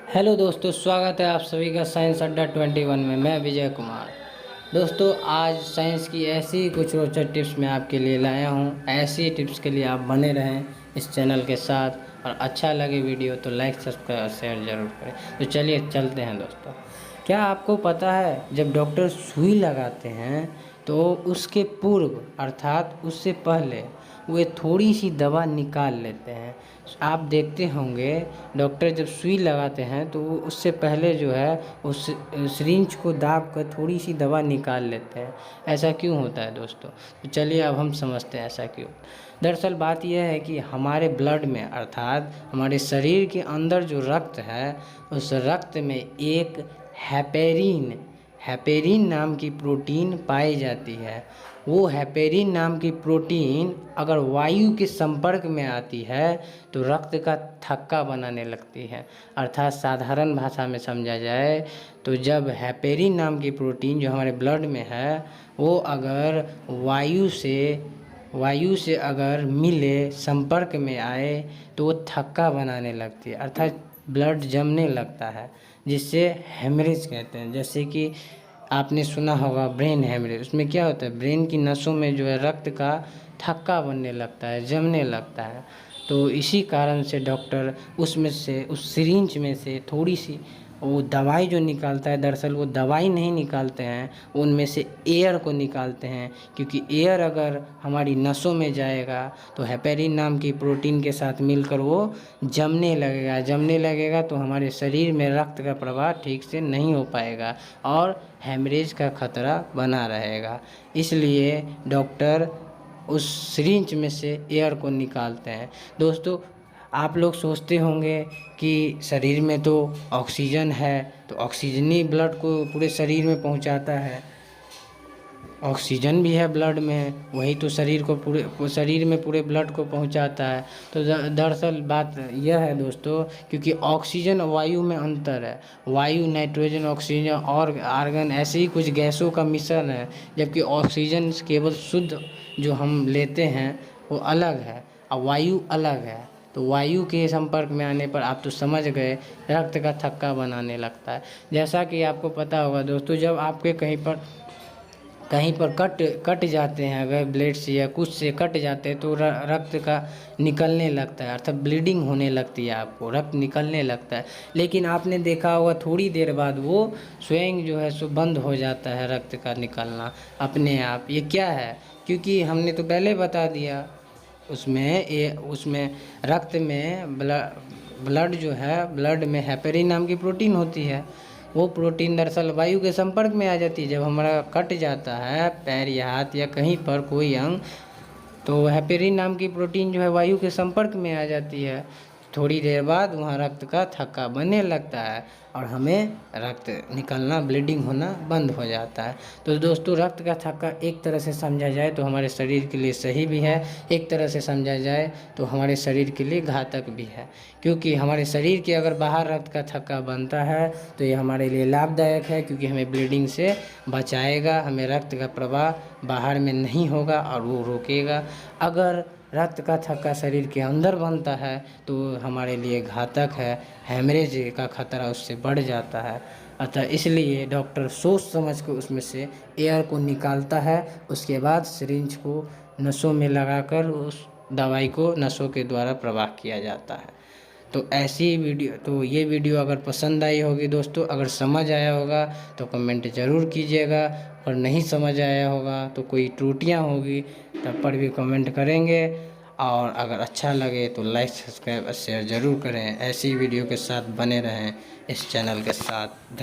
Hello दोस्तों, स्वागत है आप सभी का साइंस अड्डा 21 में। मैं विजय कुमार। दोस्तों, आज साइंस की ऐसी ही कुछ रोचक टिप्स मैं आपके लिए लाया हूँ। ऐसी टिप्स के लिए आप बने रहें इस चैनल के साथ, और अच्छा लगे वीडियो तो लाइक, सब्सक्राइब और शेयर ज़रूर करें। तो चलिए चलते हैं दोस्तों। क्या आपको पता है, जब डॉक्टर सुई लगाते हैं तो उसके पूर्व अर्थात उससे पहले वे थोड़ी सी दवा निकाल लेते हैं। आप देखते होंगे, डॉक्टर जब सुई लगाते हैं तो वो उससे पहले जो है उस सिरिंज को दाब कर थोड़ी सी दवा निकाल लेते हैं। ऐसा क्यों होता है दोस्तों? तो चलिए अब हम समझते हैं ऐसा क्यों। दरअसल बात यह है कि हमारे ब्लड में अर्थात हमारे शरीर के अंदर जो रक्त है, उस रक्त में एक हेपेरिन हेपेरिन नाम की प्रोटीन पाई जाती है। वो हेपेरिन नाम की प्रोटीन अगर वायु के संपर्क में आती है तो रक्त का थक्का बनाने लगती है। अर्थात साधारण भाषा में समझा जाए तो जब हेपेरिन नाम की प्रोटीन जो हमारे ब्लड में है, वो अगर वायु से अगर मिले, संपर्क में आए, तो वो थक्का बनाने लगती है, अर्थात ब्लड जमने लगता है, जिससे हेमरेज कहते हैं। जैसे कि आपने सुना होगा ब्रेन हेमरेज। उसमें क्या होता है, ब्रेन की नसों में जो है रक्त का थक्का बनने लगता है, जमने लगता है। तो इसी कारण से डॉक्टर उसमें से, उस सिरिंज में से थोड़ी सी वो दवाई जो निकालता है, दरअसल वो दवाई नहीं निकालते हैं, उनमें से एयर को निकालते हैं। क्योंकि एयर अगर हमारी नसों में जाएगा तो हेपेरिन नाम की प्रोटीन के साथ मिलकर वो जमने लगेगा तो हमारे शरीर में रक्त का प्रवाह ठीक से नहीं हो पाएगा और हेमरेज का खतरा बना रहेगा। इसलिए डॉक्टर उस सिरिंज में से एयर को निकालते हैं। दोस्तों, आप लोग सोचते होंगे कि शरीर में तो ऑक्सीजन है, तो ऑक्सीजन ही ब्लड को पूरे शरीर में पहुंचाता है। ऑक्सीजन भी है ब्लड में, वही तो शरीर में पूरे ब्लड को पहुंचाता है। तो दरअसल बात यह है दोस्तों, क्योंकि ऑक्सीजन और वायु में अंतर है। वायु नाइट्रोजन, ऑक्सीजन और आर्गन ऐसे ही कुछ गैसों का मिश्रण है, जबकि ऑक्सीजन केवल शुद्ध जो हम लेते हैं वो अलग है और वायु अलग है। तो वायु के संपर्क में आने पर आप तो समझ गए, रक्त का थक्का बनाने लगता है। जैसा कि आपको पता होगा दोस्तों, जब आपके कहीं पर कट जाते हैं, अगर ब्लेड से या कुछ से कट जाते हैं तो रक्त का निकलने लगता है, अर्थात ब्लीडिंग होने लगती है, आपको रक्त निकलने लगता है। लेकिन आपने देखा होगा थोड़ी देर बाद वो स्वयं जो है सो बंद हो जाता है, रक्त का निकलना अपने आप। ये क्या है? क्योंकि हमने तो पहले बता दिया, उसमें रक्त में ब्लड जो है, ब्लड में हेपेरिन नाम की प्रोटीन होती है। वो प्रोटीन दरअसल वायु के संपर्क में आ जाती है। जब हमारा कट जाता है पैर या हाथ या कहीं पर कोई अंग, तो हेपेरिन नाम की प्रोटीन जो है वायु के संपर्क में आ जाती है। थोड़ी देर बाद वहाँ रक्त का थक्का बनने लगता है और हमें रक्त निकलना, ब्लीडिंग होना बंद हो जाता है। तो दोस्तों, रक्त का थक्का एक तरह से समझा जाए तो हमारे शरीर के लिए सही भी है, एक तरह से समझा जाए तो हमारे शरीर के लिए घातक भी है। क्योंकि हमारे शरीर के अगर बाहर रक्त का थक्का बनता है तो ये हमारे लिए लाभदायक है, क्योंकि हमें ब्लीडिंग से बचाएगा, हमें रक्त का प्रवाह बाहर में नहीं होगा और वो रोकेगा। अगर रक्त का थक्का शरीर के अंदर बनता है तो हमारे लिए घातक है, हेमरेज का खतरा उससे बढ़ जाता है। अतः इसलिए डॉक्टर सोच समझ कर उसमें से एयर को निकालता है, उसके बाद सिरिंज को नसों में लगाकर उस दवाई को नसों के द्वारा प्रवाह किया जाता है। तो ये वीडियो अगर पसंद आई होगी दोस्तों, अगर समझ आया होगा तो कमेंट ज़रूर कीजिएगा, और नहीं समझ आया होगा तो कोई त्रुटियां होगी तब पर भी कमेंट करेंगे। और अगर अच्छा लगे तो लाइक, सब्सक्राइब और शेयर ज़रूर करें। ऐसी वीडियो के साथ बने रहें इस चैनल के साथ।